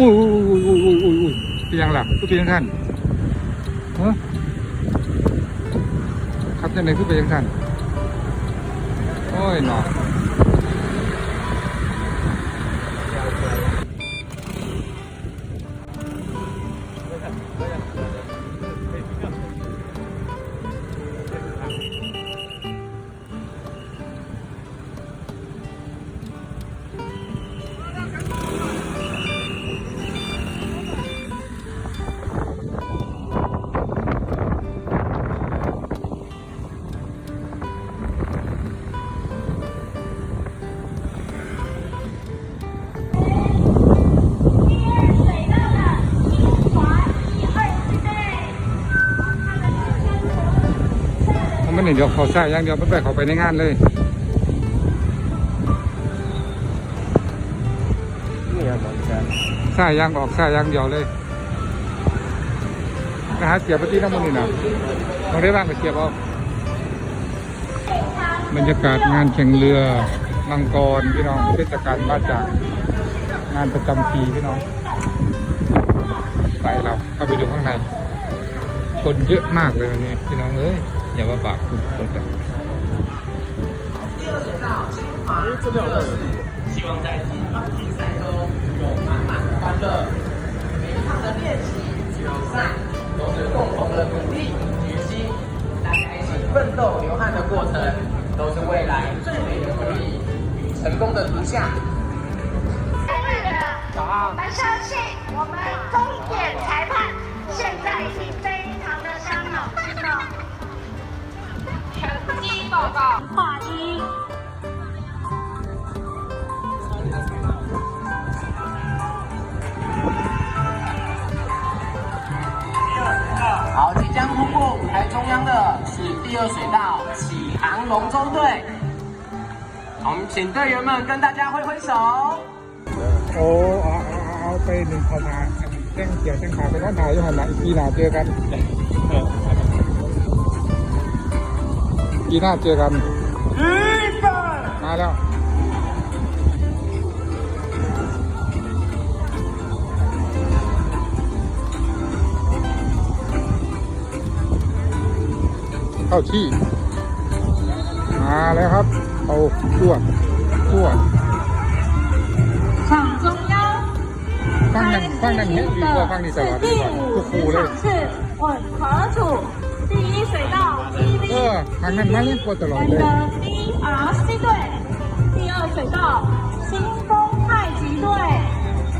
อุ้ยเป็นยังหลักคือเป็นยังท่านฮะครับยังไงคือเป็นยังท่านโอ้ยหนอมันเดี๋ยวเขาใส่ย่างเดียวไม่ไปเขาไปในงานเลยใส่ย่างออกใส่ย่างเดียวเลยนะฮะเสียบไปที่น้ำมันนี่นะต้องได้บ้างไปเสียบเอาบรรยากาศงานแข่งเรือมังกรพี่น้องเทศกาลบ้านจากงานประจำปีพี่น้องไปเราเข้าไปดูข้างในคนเยอะมากเลยวันนี้พี่น้องเอ้ยอย่าว่าบาปคุณคนแต่希望在这场比赛中有满满的欢乐。每一场的练习、比赛都是共同的努力与决心，大家一起奋斗流汗的过程，都是未来最美的回忆与成功的图像。我们相信我们终点裁判现在已经非常的伤脑筋了。成绩报告：画一。好，即将通过舞台中央的是第二水道启航龙舟队。我们请队员们跟大家挥挥手。โอ้เอาไปหนึ่งเขาถ่ายแจ้งเกี่ยวแจ้งข่าวไปน้องถ่ายอยู่หันหลังปีหน้าเจอกันปีหน้าเจอกันมาแล้วเข้าที่มาแล้วครับเอาชั่ว场中央，ฟังนั่นเห็นดีกว่าฟังนี่ตลอดดีกว่าทุกคู่เลย是混合组第一水道 PV， ทางนั้นมาเล่นกว่าตลอด我们 เลย 的 DRC 队，第二水道新丰太极队，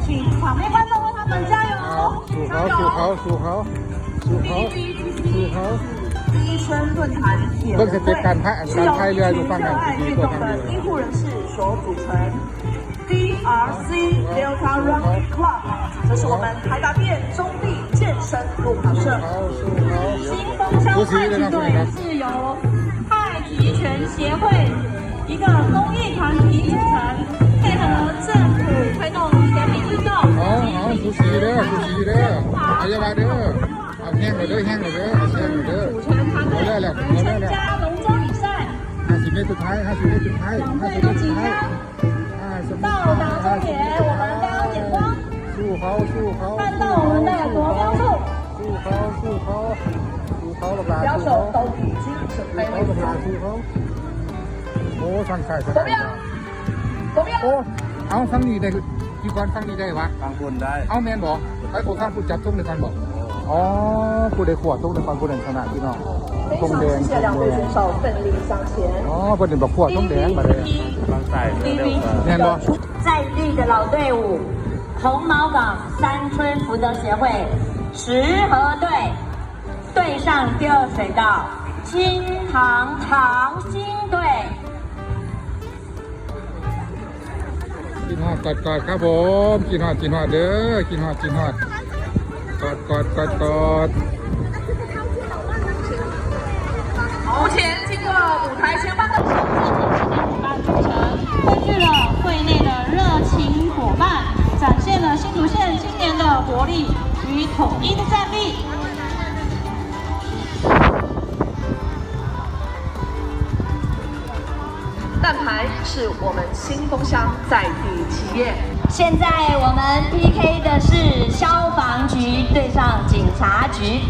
请场内观众为他们加油！第一圈论坛铁人队是由一群热爱运动的医护人士所组成。DRC Delta Running Club， 这是我们台达电中立健身路跑社。新丰乡太极队是由太极拳协会一个公益团体组成，配合政府推动全民运动。主席的，哎呀妈的，เอาแห้งเลยเอาแห้งเลย组成团队来参加龙舟比赛。50เมตรสุดท้าย50เมตรสุดท้าย两队都即将到达终点，我们大家眼光看到我们的国标处，标手都已经准备位置。โอ้ฟังใส่国标，โอ้เอาฟังนี้ได้กี่ก่อนฟังนี้ได้วะ ฟังบนได้ เอาแมนบอกไอ้ผมฟังผู้จับทุ่งในฟันบอกอ๋อผู้ได้ขวดทุ่งในฟันผู้เด่นชนะพี่น้องทุ่งแดงอ๋อผู้เด่นบอกขวดทุ่งแดงมาเลย ฟังใส่เร็วกว่า แมนบอก在地的老队伍，红毛港三村福德协会石河队对上第二水道金堂长兴队。กินฮอดกอดครับผมกินฮอดเด้อกินฮอดกอด目前经过舞台前方的组成，汇聚了会内的热情伙伴，展现了新竹县青年的活力与统一的战力。蛋牌是我们新丰乡在地企业，现在我们 PK 的是消防局对上警察局。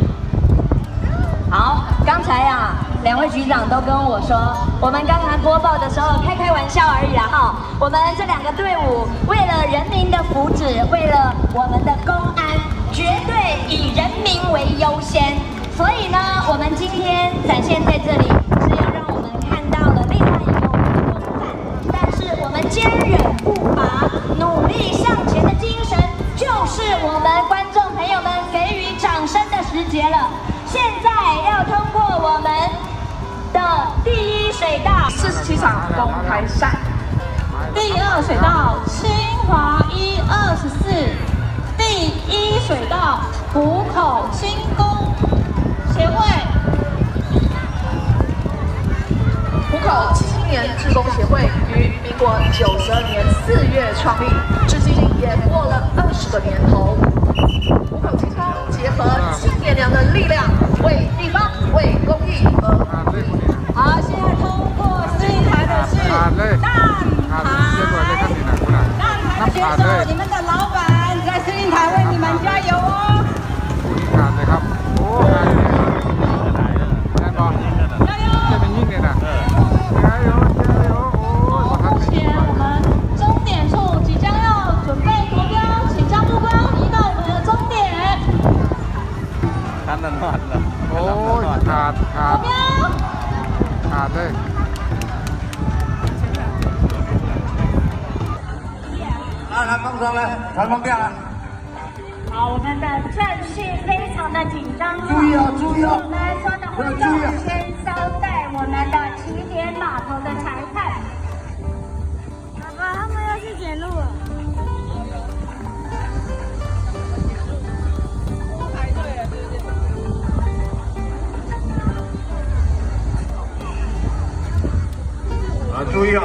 好，刚才啊，两位局长都跟我说，我们刚才播报的时候开玩笑而已啦哈。我们这两个队伍为了人民的福祉，为了我们的公安，绝对以人民为优先。所以呢，我们今天展现在这里，是要让我们看到了另外一个我们的风范，但是我们坚韧不拔、努力向前的精神，就是我们观众朋友们给予掌声的时节了。现在要通过我们的第一水道47场公开赛，第二水道清华124，第一水道湖口轻工协会。湖口青年志工协会于民国92年4月创立，至今也过了20个年头。湖口轻工结合青年娘的力量，为地方、为公益而努力。好，现在通过这一台的是蛋挞选手，你们的老板在司令台为你们加油哦！ขาดเลยครับโอ้ขาดเลยนั่นบอจะเป็นยิ่งเลยนะ加油加油โอ้ขอทัก 目前我们终点处即将要准备夺标，请将目光移到我们的终点。 ท่านนอนเหรอ โอ้ขาดเลย 好，我们的阵势非常的紧张。注意哦，注意哦！我们所有的观众先交代我们的起点码头的裁判。爸爸，他们要去检路了。注意啊！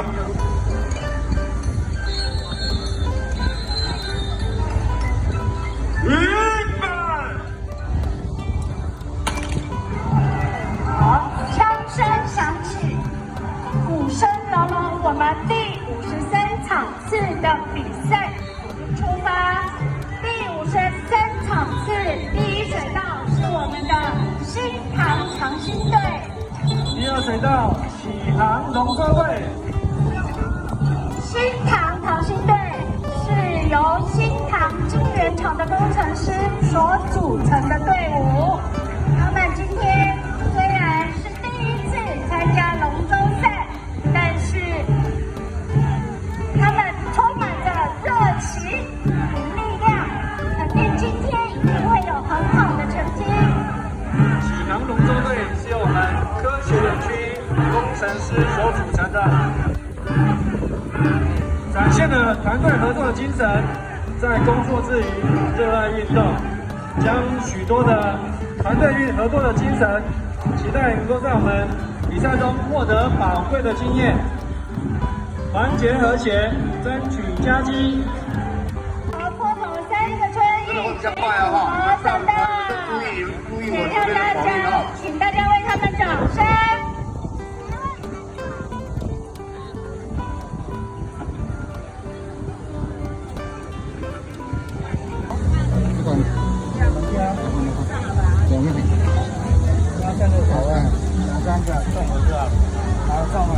好，枪声响起，鼓声隆隆，我们第53场次的比赛出发。第53场次第一水道是我们的新塘长兴队。 第二水道启航龙舟队，新塘淘兴队是由新塘晶圆厂的工程师所组成的队伍。他们今天虽然是第一次参加龙舟赛，但是他们充满着热情与力量，肯定今天一定会有很好的成绩。启航龙舟队是由我们科学园区工程师所组成的，展现了团队合作的精神，在工作之余热爱运动，将许多的团队合作的精神，期待能够在我们比赛中获得宝贵的经验，团结和谐，争取佳绩。好，破口3个春意，结果等到，也让大家，请大家为他们掌声。 好啊，3个送回去了，好送了。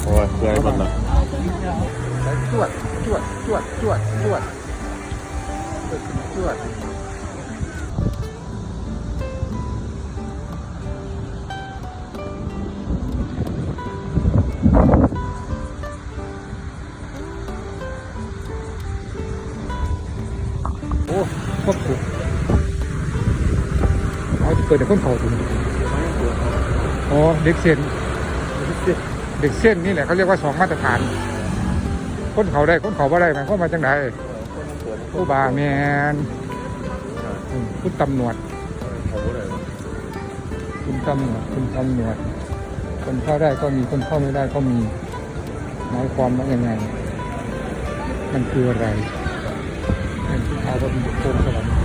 โอ้ยเพื่อนมันเหรอ จวดจวดจวดจวดจวดจวด โอ้ครบถูกเอาเปิดแต่คนเขาถึงอ๋อเด็กเส้นเด็กเส้นนี่แหละเขาเรียกว่า2 มาตรฐานคนเขาได้คนเขาบ่ได้มันเข้ามาจังไหนผู้บาแมนคุณตำรวจคุณตำรวจคนเข้าได้ก็มีคนเข้าไม่ได้ก็มีหมายความว่ายังไงมันคืออะไรเอาไปเป็นบุคคลสวรรค์